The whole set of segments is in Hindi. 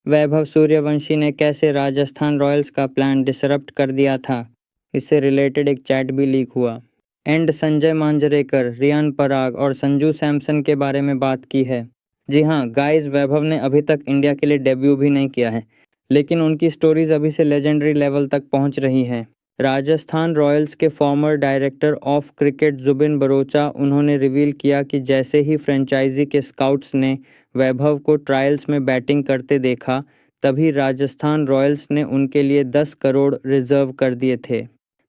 वैभव सूर्यवंशी ने कैसे राजस्थान रॉयल्स का प्लान डिसरप्ट कर दिया था, इससे रिलेटेड एक चैट भी लीक हुआ। एंड संजय मांजरेकर, रियान पराग और संजू सैमसन के बारे में बात की है। जी हाँ गाइस, वैभव ने अभी तक इंडिया के लिए डेब्यू भी नहीं किया है, लेकिन उनकी स्टोरीज अभी से लेजेंडरी लेवल तक पहुंच रही हैं। राजस्थान रॉयल्स के former director of cricket Zubin Bharucha, उन्होंने रिवील किया कि जैसे ही फ्रेंचाइजी के स्काउट्स ने वैभव को ट्रायल्स में बैटिंग करते देखा, तभी राजस्थान रॉयल्स ने उनके लिए 10 करोड़ रिजर्व कर दिए थे।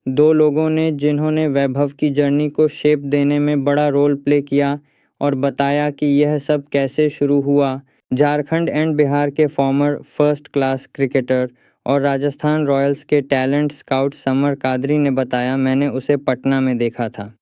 दो लोगों ने जिन्होंने वैभव की जर्नी को शेप देने में बड़ा रोल प्ले किया और बताया कि यह सब कैसे शुरू हुआ। झारखंड एंड बिहार के फॉर्मर फर्स्ट क्लास क्रिकेटर और राजस्थान रॉयल्स के टैलेंट स्काउट समर कादरी ने बताया, मैंने उसे पटना में देखा था।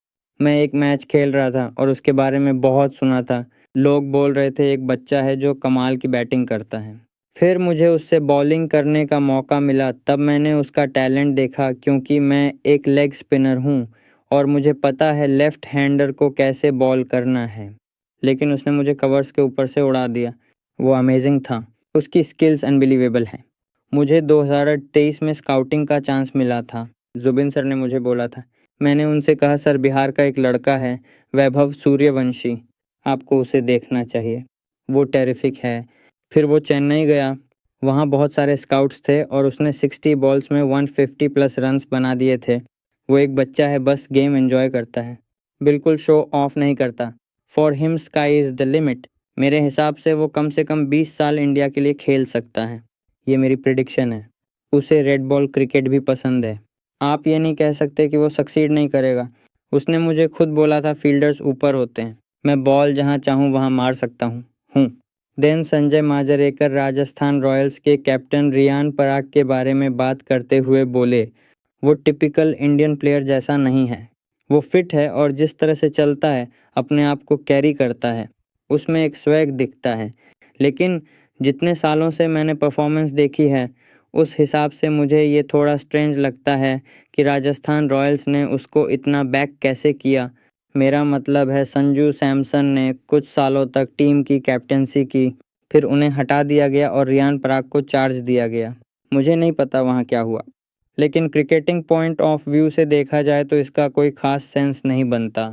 मैं एक मैच खेल रहा था और उसके बारे में बहुत सुना था। लोग बोल रहे थे एक बच्चा है जो कमाल की बैटिंग करता है। फिर मुझे उससे बॉलिंग करने का मौका मिला, तब मैंने उसका टैलेंट देखा, क्योंकि मैं एक लेग स्पिनर हूँ और मुझे पता है लेफ़्ट हैंडर को कैसे बॉल करना है। लेकिन उसने मुझे कवर्स के ऊपर से उड़ा दिया। वो अमेजिंग था। उसकी स्किल्स अनबिलीवेबल हैं। मुझे 2023 में स्काउटिंग का चांस मिला था। जुबिन सर ने मुझे बोला था। मैंने उनसे कहा, सर बिहार का एक लड़का है वैभव सूर्यवंशी, आपको उसे देखना चाहिए, वो टेरिफिक है। फिर वो चेन्नई गया, वहाँ बहुत सारे स्काउट्स थे और उसने 60 बॉल्स में 150 प्लस रन्स बना दिए थे। वो एक बच्चा है, बस गेम एंजॉय करता है, बिल्कुल शो ऑफ नहीं करता। For him sky is the limit. मेरे हिसाब से कम 20 साल इंडिया के लिए खेल सकता है। ये मेरी प्रिडिक्शन है। उसे रेड बॉल क्रिकेट भी पसंद है। आप ये नहीं कह सकते कि वो सक्सीड नहीं करेगा। उसने मुझे खुद बोला था फील्डर्स ऊपर होते हैं, मैं बॉल जहाँ चाहूँ वहाँ मार सकता हूँ। देन संजय मांजरेकर राजस्थान रॉयल्स के कैप्टन रियान पराग के बारे में बात करते हुए बोले, वो टिपिकल इंडियन प्लेयर जैसा नहीं है। वो फिट है और जिस तरह से चलता है, अपने आप को कैरी करता है, उसमें एक स्वैग दिखता है। लेकिन जितने सालों से मैंने परफॉर्मेंस देखी है, उस हिसाब से मुझे ये थोड़ा स्ट्रेंज लगता है कि राजस्थान रॉयल्स ने उसको इतना बैक कैसे किया। मेरा मतलब है संजू सैमसन ने कुछ सालों तक टीम की कैप्टेंसी की, फिर उन्हें हटा दिया गया और रियान पराग को चार्ज दिया गया। मुझे नहीं पता वहाँ क्या हुआ, लेकिन क्रिकेटिंग पॉइंट ऑफ व्यू से देखा जाए तो इसका कोई खास सेंस नहीं बनता।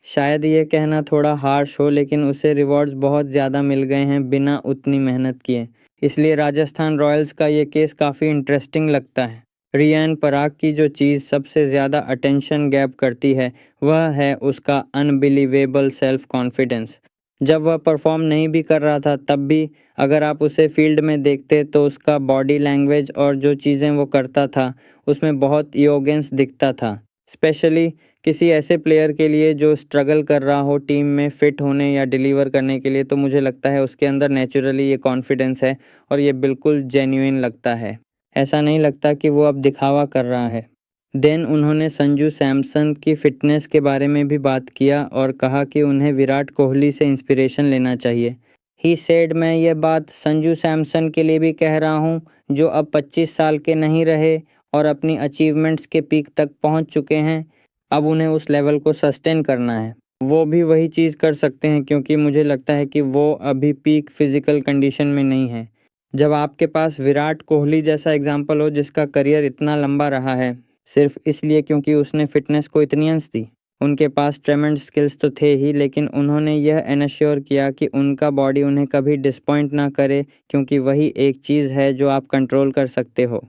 शायद ये कहना थोड़ा हार्श हो, लेकिन उसे रिवॉर्ड्स बहुत ज़्यादा मिल गए हैं बिना उतनी मेहनत किए। इसलिए राजस्थान रॉयल्स का ये केस काफ़ी इंटरेस्टिंग लगता है। रियान पराग की जो चीज़ सबसे ज़्यादा अटेंशन गैप करती है, वह है उसका अनबिलीवेबल सेल्फ कॉन्फिडेंस। जब वह परफॉर्म नहीं भी कर रहा था, तब भी अगर आप उसे फील्ड में देखते तो उसका बॉडी लैंग्वेज और जो चीज़ें वो करता था, उसमें बहुत योगेंस दिखता था। स्पेशली किसी ऐसे प्लेयर के लिए जो स्ट्रगल कर रहा हो टीम में फिट होने या डिलीवर करने के लिए, तो मुझे लगता है उसके अंदर नेचुरली ये कॉन्फिडेंस है और ये बिल्कुल जेन्युइन लगता है। ऐसा नहीं लगता कि वो अब दिखावा कर रहा है। देन उन्होंने संजू सैमसन की फ़िटनेस के बारे में भी बात किया और कहा कि उन्हें विराट कोहली से इंस्पिरेशन लेना चाहिए। ही सेड, मैं ये बात संजू सैमसन के लिए भी कह रहा हूँ, जो अब 25 साल के नहीं रहे और अपनी अचीवमेंट्स के पीक तक पहुँच चुके हैं। अब उन्हें उस लेवल को सस्टेन करना है। वो भी वही चीज़ कर सकते हैं, क्योंकि मुझे लगता है कि वो अभी पीक फिज़िकल कंडीशन में नहीं है। जब आपके पास विराट कोहली जैसा एग्जाम्पल हो जिसका करियर इतना लंबा रहा है, सिर्फ इसलिए क्योंकि उसने फिटनेस को इतनी अंश दी। उनके पास ट्रेमेंडस स्किल्स तो थे ही, लेकिन उन्होंने यह एनश्योर किया कि उनका बॉडी उन्हें कभी डिसपॉइंट ना करे, क्योंकि वही एक चीज़ है जो आप कंट्रोल कर सकते हो।